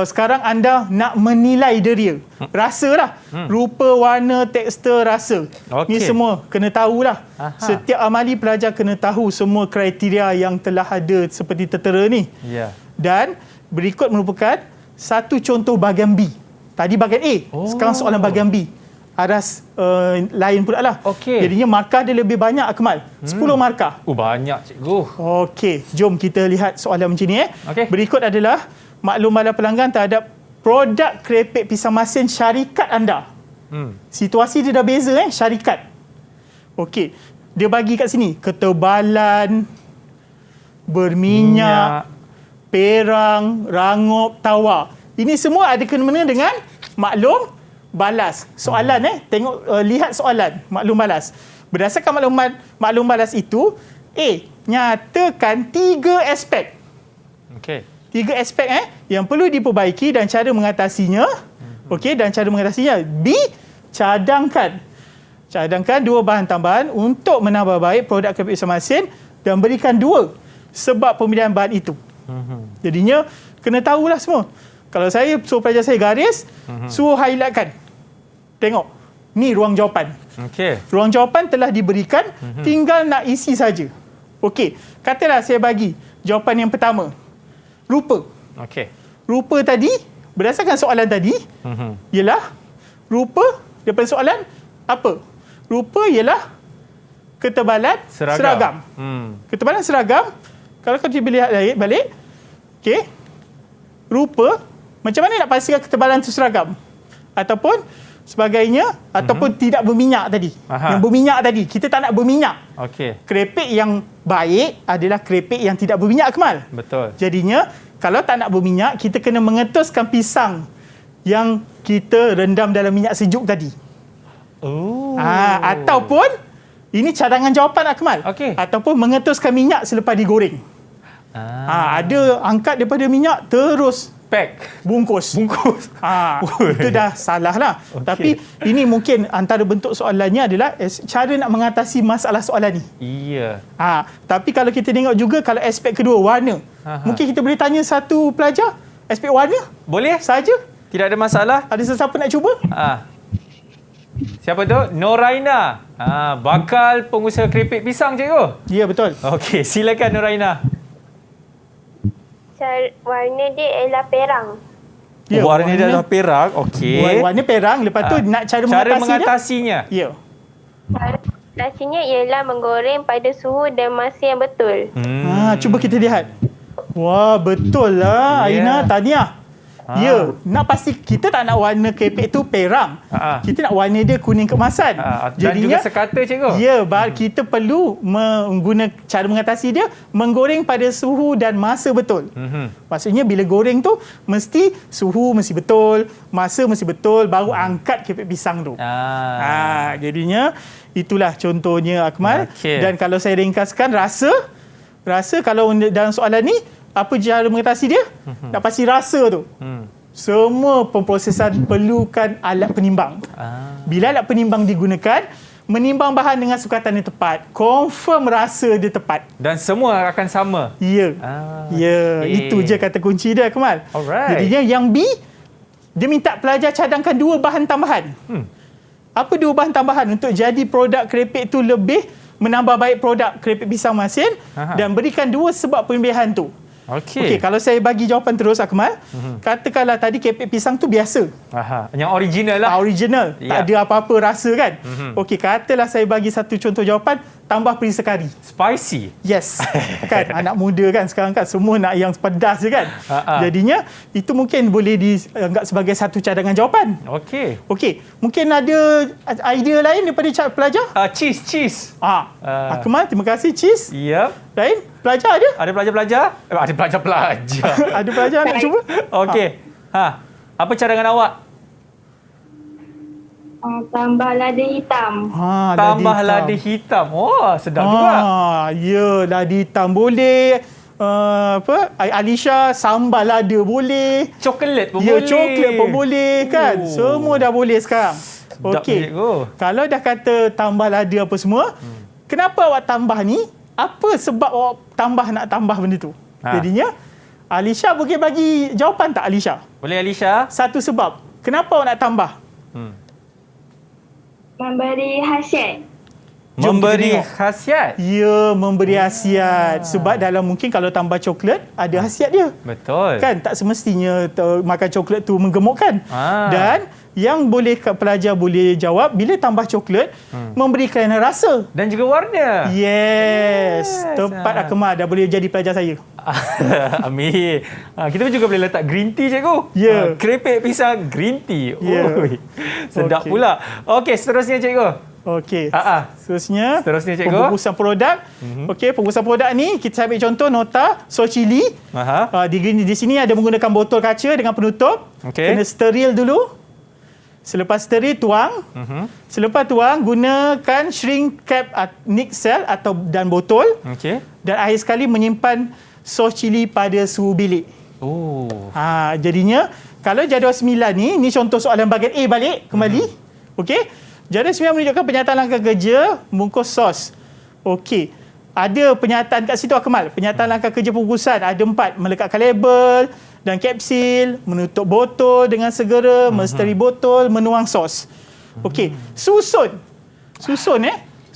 Sekarang anda nak menilai dia. Rasa lah. Rupa, warna, tekstur, rasa. Ni semua kena tahulah. Setiap amali pelajar kena tahu semua kriteria yang telah ada seperti tertera ni. Ya. Dan berikut merupakan satu contoh bahagian B. Tadi bahagian A. Sekarang soalan bahagian B. Aras lain pula lah. Okey. Jadinya markah dia lebih banyak, Akmal. 10 markah. Banyak, cikgu. Okey, jom kita lihat soalan macam ni. Okey. Berikut adalah maklumat pelanggan terhadap produk keripik pisang masin syarikat anda. Situasi dia dah beza, syarikat. Okey, dia bagi kat sini ketebalan, berminyak, perang, rangup, tawar. Ini semua ada kena-mena dengan maklum balas. Soalan tengok lihat soalan maklum balas. Berdasarkan maklum balas itu, nyatakan 3 aspek. Okey. 3 aspek yang perlu diperbaiki dan cara mengatasinya. Okey, dan cara mengatasinya. B, cadangkan 2 bahan tambahan untuk menambah baik produk keripik pisang masin dan berikan 2 sebab pemilihan bahan itu. Jadinya kena tahulah semua. Kalau saya suruh pelajar saya garis, suruh highlightkan. Tengok, ni ruang jawapan. Okey. Ruang jawapan telah diberikan, tinggal nak isi saja. Okey, katalah saya bagi jawapan yang pertama. Rupa. Okey. Rupa tadi, berdasarkan soalan tadi, ialah rupa daripada soalan apa? Rupa ialah ketebalan seragam. Ketebalan seragam, kalau kita lihat balik, okey, rupa, macam mana nak pastikan ketebalan itu seragam? Ataupun sebagainya, ataupun tidak berminyak tadi. Yang berminyak tadi, kita tak nak berminyak. Okey. Keripik yang baik adalah keripik yang tidak berminyak, Akmal. Betul. Jadinya, kalau tak nak berminyak, kita kena mengetuskan pisang yang kita rendam dalam minyak sejuk tadi. Ataupun, ini cadangan jawapan, Akmal. Okey. Ataupun mengetuskan minyak selepas digoreng. Ada angkat daripada minyak, terus bungkus. Itu dah salah lah. Okay. Tapi ini mungkin antara bentuk soalannya adalah cara nak mengatasi masalah soalan ni. Iya. Tapi kalau kita tengok juga, kalau aspek kedua, warna. Mungkin kita boleh tanya satu pelajar, aspek warna. Boleh? Saja. Tidak ada masalah. Ada sesiapa nak cuba? Siapa tu? Noraina. Bakal pengusaha keripik pisang, cikgu. Ya, betul. Okey, silakan Noraina. Warna dia ialah perang. Ya, warna dia adalah perang. Okey. Warna perang. Lepas tu nak cara mengatasinya. Ya. Mengatasinya ialah menggoreng pada suhu dan masa yang betul. Cuba kita lihat. Wah, betul lah, Aina. Tahniah. Ya, nak pasti kita tak nak warna keripik tu perang. Kita nak warna dia kuning keemasan. Dan juga sekata, cikgu. Ya, kita perlu menggunakan cara mengatasi dia, menggoreng pada suhu dan masa betul. Maksudnya bila goreng tu mesti suhu mesti betul, masa mesti betul, baru angkat keripik pisang tu. Jadinya itulah contohnya, Akmal. Dan kalau saya ringkaskan, rasa kalau dalam soalan ni, apa cara mengatasi dia? Nak pasti rasa tu. Semua pemprosesan perlukan alat penimbang. Bila alat penimbang digunakan, menimbang bahan dengan sukatan yang tepat, confirm rasa dia tepat. Dan semua akan sama. Ya. Itu je kata kunci dia, Akmal. Alright. Jadinya yang B, dia minta pelajar cadangkan 2 bahan tambahan. Apa 2 bahan tambahan untuk jadi produk keripik tu lebih menambah baik produk keripik pisang masin dan berikan 2 sebab pemilihan tu. Okey, kalau saya bagi jawapan terus Akmal, katakanlah tadi kepek pisang tu biasa. Yang original lah. Original, tak ada apa-apa rasa kan. Okey, katalah saya bagi satu contoh jawapan, tambah perisa kari. Spicy. Yes. Kan anak muda kan sekarang kan semua nak yang pedas je kan. Jadinya itu mungkin boleh dianggap sebagai satu cadangan jawapan. Okey. Mungkin ada idea lain daripada pelajar? Cheese. Akmal, terima kasih cheese. Yep. Lain? Pelajar ada? Ada pelajar-pelajar? Ada pelajar-pelajar. Ada pelajar nak cuba? Okey. Apa cadangan awak? Tambah lada hitam. Tambah lada hitam. Oh, sedap juga. Ya, lada hitam boleh. Alisha, sambal lada boleh. Coklat pun boleh. boleh. Ya, coklat pun boleh kan. Semua dah boleh sekarang. Okey. Kalau dah kata tambah lada apa semua, kenapa awak tambah ni? Apa sebab awak nak tambah benda tu? Jadinya, Alisha boleh bagi jawapan tak, Alisha? Boleh, Alisha. Satu sebab. Kenapa awak nak tambah? Memberi khasiat. Memberi khasiat? Ya, memberi khasiat. Sebab dalam mungkin kalau tambah coklat, ada khasiat dia. Betul. Kan tak semestinya makan coklat tu menggemukkan. Dan yang boleh pelajar boleh jawab, bila tambah coklat, memberi kelainan rasa. Dan juga warna. Yes. Tepat Akmal, dah boleh jadi pelajar saya. Amin. Kita pun juga boleh letak green tea, cikgu. Ya. Keripik pisang green tea. Sedap Okey. pula. Okey, seterusnya cikgu. Okey. Seterusnya cikgu. Pembungkusan produk. Okey, pembungkusan produk ni kita ambil contoh nota sos cili. Di sini ada menggunakan botol kaca dengan penutup. Kena steril dulu. Selepas steril tuang. Selepas tuang gunakan shrink cap Nick Cell dan botol. Dan akhir sekali menyimpan sos cili pada suhu bilik. Jadinya kalau jadual 9 ni contoh soalan bahagian A balik kembali. Okey. Jadual 9 menunjukkan penyataan langkah kerja bungkus sos. Okey. Ada penyataan kat situ Akmal. Penyataan langkah kerja pembungkusan ada 4. Melekatkan label dan kapsil, menutup botol dengan segera, mensteri botol, menuang sos. Okey.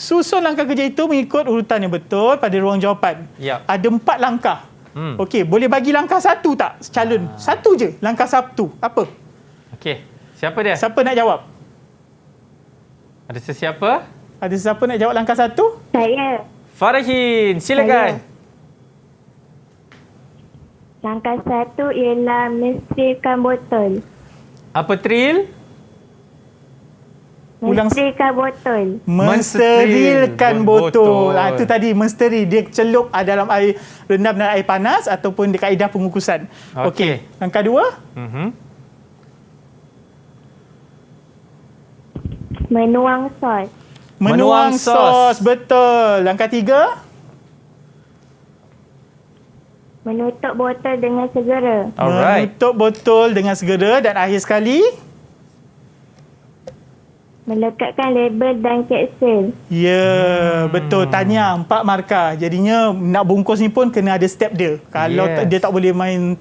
Susun langkah kerja itu mengikut urutan yang betul pada ruang jawapan. Ada 4 langkah. Okey, boleh bagi langkah satu tak? Calon. Satu je. Langkah satu. Apa? Okey. Siapa dia? Siapa nak jawab? Ada sesiapa? Ada siapa nak jawab langkah satu? Saya. Farahin, silakan. Langkah satu ialah mensterilkan botol. Apa tril? Mensterilkan botol. Mensterilkan botol. Itu tadi mensteril. Dia celup dalam air rendam dan air panas ataupun di kaedah pengukusan. Okey. Langkah dua? Menuang sos. Menuang sos. Betul. Langkah tiga? Menutup botol dengan segera. Menutup botol dengan segera. Dan akhir sekali? Melekatkan label dan kapsul. Ya, betul. Tanya 4 markah. Jadinya nak bungkus ni pun kena ada step dia. Kalau dia tak boleh main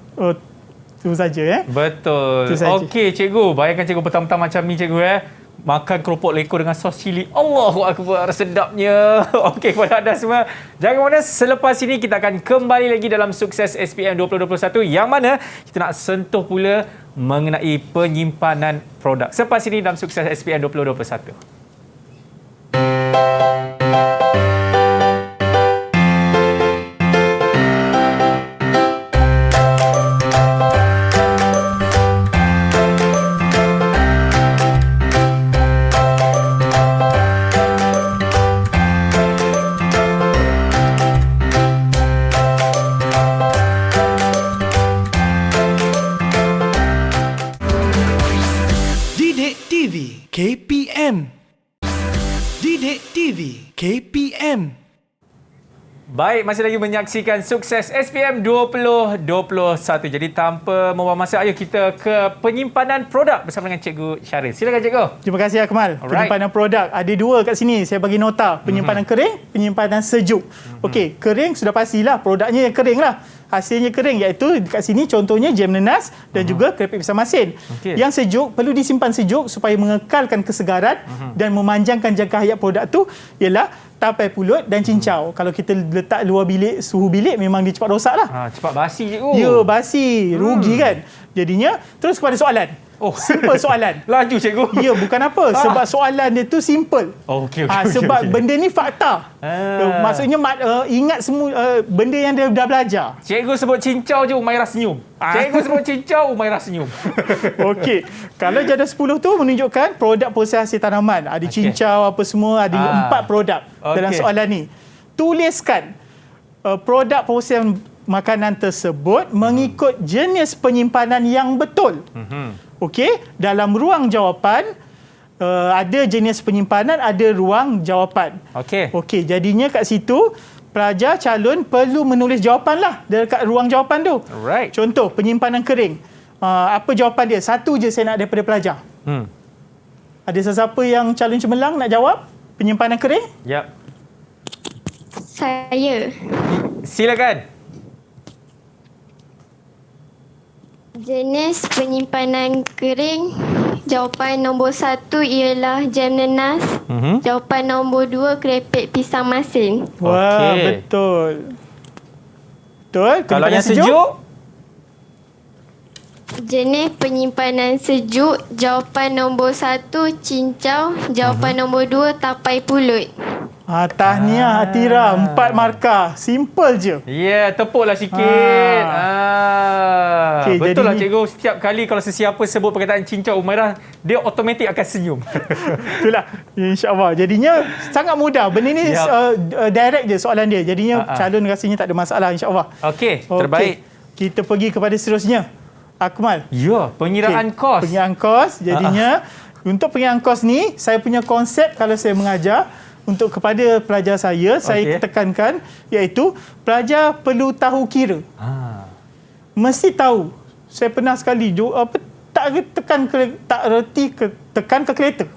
tu saja. Betul. Okey, cikgu. Bayangkan cikgu petang-petang macam ni, cikgu. Makan keropok lekor dengan sos cili. Allahu Akbar, sedapnya. Okey, kepada anda semua, jangan mana, selepas ini kita akan kembali lagi dalam Sukses SPM 2021 yang mana kita nak sentuh pula mengenai penyimpanan produk. Selepas ini dalam Sukses SPM 2021. KPM. Didik TV KPM. Baik, masih lagi menyaksikan Sukses SPM 2021. Jadi tanpa membuang masa, ayo kita ke penyimpanan produk bersama dengan Cikgu Syaril. Silakan Cikgu. Terima kasih Akmal. Penyimpanan produk. Ada 2 kat sini. Saya bagi nota. Penyimpanan kering, penyimpanan sejuk. Okey, kering sudah pastilah. Produknya yang kering lah. Hasilnya kering, iaitu dekat sini contohnya jam nenas dan juga keripik pisang masin. Yang sejuk perlu disimpan sejuk supaya mengekalkan kesegaran dan memanjangkan jangka hayat produk tu ialah tapai pulut dan cincau. Kalau kita letak luar bilik, suhu bilik, memang dia cepat rosak lah. Cepat basi cikgu. Ya, basi. Rugi kan. Jadinya, terus kepada soalan. Simple soalan. Laju cikgu. Ya, bukan apa. Sebab soalan dia tu simple. Okey. Sebab benda ni fakta. Maksudnya ingat semua benda yang dia dah belajar. Cikgu sebut cincau je Umairah senyum. Cikgu sebut cincau, Umairah senyum. Okey. Kalau jadual 10 tu menunjukkan produk proses hasil tanaman. Ada cincau apa semua, ada 4 produk dalam soalan ni. Tuliskan produk proses makanan tersebut mengikut jenis penyimpanan yang betul. Okey, dalam ruang jawapan ada jenis penyimpanan, ada ruang jawapan. Okey, jadinya kat situ pelajar calon perlu menulis jawapan lah dekat ruang jawapan tu. Alright. Contoh, penyimpanan kering. Apa jawapan dia? Satu je saya nak daripada pelajar. Ada sesiapa yang calon cemerlang nak jawab penyimpanan kering? Yap. Saya. Silakan. Jenis penyimpanan kering, jawapan nombor 1 ialah jam nenas. Jawapan nombor 2 kerepek pisang masin. Wah, betul. Betul. Kalau yang sejuk? Jenis penyimpanan sejuk, jawapan nombor 1 cincau, jawapan nombor 2 tapai pulut. Tahniah Atira, 4 markah. Simple je. Ya, tepuklah sikit. Okay, betul lah cikgu, setiap kali kalau sesiapa sebut perkataan cincau Umairah, dia automatik akan senyum. Itulah, insya-Allah. Jadinya sangat mudah. Benda ni direct je soalan dia. Jadinya calon rasanya tak ada masalah, insya-Allah. Okey, terbaik. Kita pergi kepada seterusnya. Akmal. Ya, pengiraan kos. Pengiraan kos. Jadinya untuk pengiraan kos ni, saya punya konsep kalau saya mengajar untuk kepada pelajar saya tekankan iaitu pelajar perlu tahu kira. Mesti tahu. Saya pernah sekali tekan kalkulator.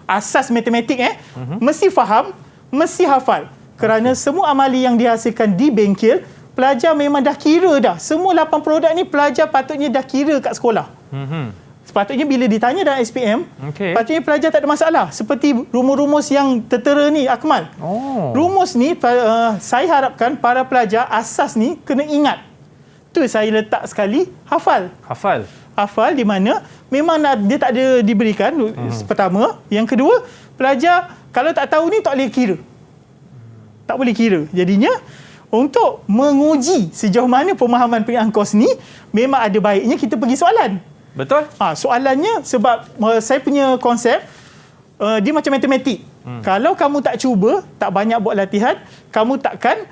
Asas matematik mesti faham, mesti hafal. Kerana semua amali yang dihasilkan di bengkel, pelajar memang dah kira dah. Semua 8 produk ni pelajar patutnya dah kira kat sekolah. Sepatutnya bila ditanya dalam SPM, patutnya pelajar tak ada masalah. Seperti rumus-rumus yang tertera ni, Akmal. Rumus ni, saya harapkan para pelajar asas ni kena ingat. Tu saya letak sekali, hafal. Hafal di mana memang dia tak ada diberikan, pertama. Yang kedua, pelajar kalau tak tahu ni tak boleh kira. Tak boleh kira. Jadinya, untuk menguji sejauh mana pemahaman pengiraan kos ni, memang ada baiknya kita pergi soalan. Betul? Soalannya sebab saya punya konsep dia macam matematik. Kalau kamu tak cuba, tak banyak buat latihan, kamu takkan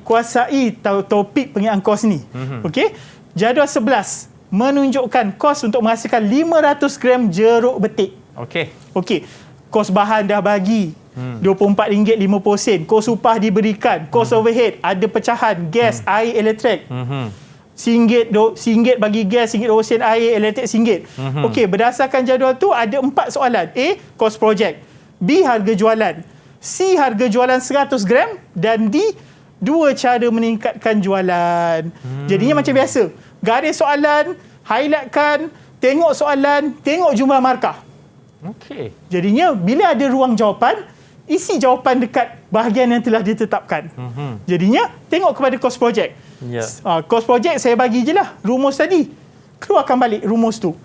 kuasai topik pengiraan kos ni. Okey? Jadual 11 menunjukkan kos untuk menghasilkan 500 gram jeruk betik. Okey. Kos bahan dah bagi. RM24.50. Kos upah diberikan. Kos overhead, ada pecahan, gas, air, elektrik. RM1 bagi gas, RM1 air, elektrik RM1. Okey, berdasarkan jadual tu ada 4 soalan. A, kos projek. B, harga jualan. C, harga jualan 100 gram. Dan D, 2 cara meningkatkan jualan. Jadinya macam biasa. Garis soalan, highlightkan, tengok soalan, tengok jumlah markah. Jadinya bila ada ruang jawapan, isi jawapan dekat bahagian yang telah ditetapkan. Jadinya tengok kepada kos projek. Kos projek saya bagi je lah rumus tadi. Keluarkan balik rumus tu.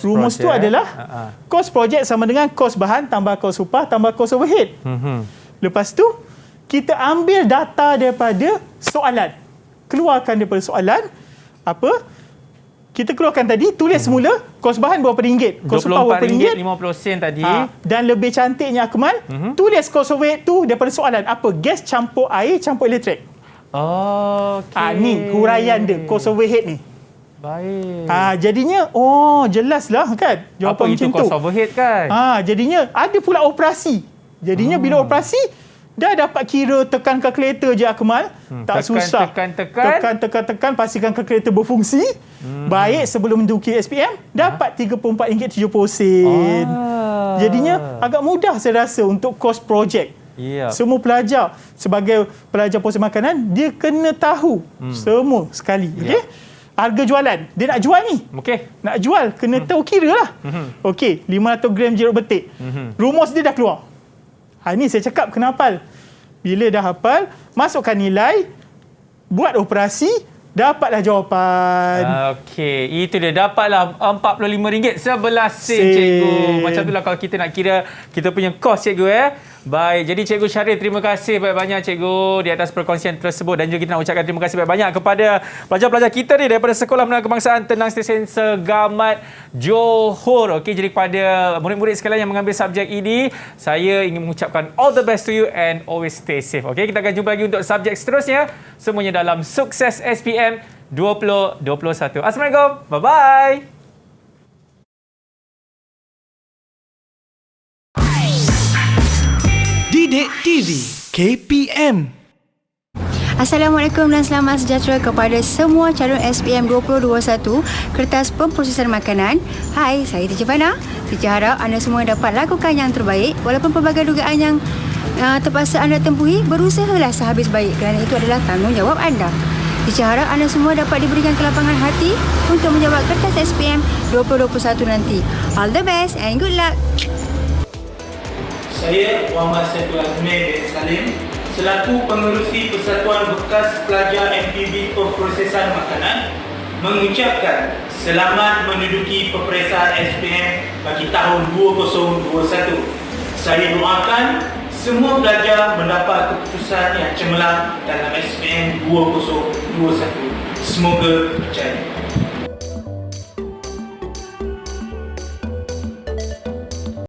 Rumus tu adalah kos projek sama dengan kos bahan tambah kos upah tambah kos overhead. Lepas tu kita ambil data daripada soalan. Keluarkan daripada soalan apa? Kita keluarkan tadi, tulis semula kos bahan berapa ringgit, kos upah berapa ringgit, RM24.50 tadi. Dan lebih cantiknya Akmal, tulis kos overhead tu daripada soalan apa? Gas campur air campur elektrik. Ni huraian dia, kos overhead ni. Baik. Jadinya jelaslah kan jawapan apa itu macam tu. Kos overhead kan? Jadinya ada pula operasi. Jadinya bila operasi dah dapat kira, tekan kalkulator je Akmal. Tak susah. Tekan pastikan kalkulator berfungsi. Baik sebelum menduduki SPM dapat RM34.70. Jadinya agak mudah saya rasa untuk kos projek. Semua pelajar sebagai pelajar proses makanan dia kena tahu semua sekali. Okey. Harga jualan. Dia nak jual ni. Nak jual kena tahu kira lah. Okey, 500 gram jeruk betik. Rumus dia dah keluar. Ini saya cakap kena hafal. Bila dah hafal, masukkan nilai, buat operasi, dapatlah jawapan. Okey, itu dia. Dapatlah RM45 11 sen, cikgu. Macam itulah kalau kita nak kira kita punya kos, cikgu. Baik, jadi Cikgu Syaril, terima kasih banyak-banyak Cikgu di atas perkongsian tersebut, dan juga kita nak ucapkan terima kasih banyak-banyak kepada pelajar-pelajar kita ni daripada Sekolah Menengah Kebangsaan Tenang Stesen Segamat Johor. Okey, jadi kepada murid-murid sekalian yang mengambil subjek ini, saya ingin mengucapkan all the best to you and always stay safe. Okey, kita akan jumpa lagi untuk subjek seterusnya, semuanya dalam Sukses SPM 2021. Assalamualaikum. Bye-bye. Didik TV KPM. Assalamualaikum dan selamat sejahtera kepada semua calon SPM 2021 Kertas Pemprosesan Makanan. Hai, saya Teacher Fana. Teacher harap anda semua dapat lakukan yang terbaik walaupun pelbagai dugaan yang terpaksa anda tempuhi. Berusahalah sehabis baik kerana itu adalah tanggungjawab anda. Teacher harap anda semua dapat diberikan kelapangan hati untuk menjawab Kertas SPM 2021 nanti. All the best and good luck. Saya Muhammad Saiful Azmir bin Salim selaku pengerusi Persatuan Bekas Pelajar MPV Pemprosesan Makanan mengucapkan selamat menduduki peperiksaan SPM bagi tahun 2021. Saya doakan semua pelajar mendapat keputusan yang cemerlang dalam SPM 2021. Semoga percaya.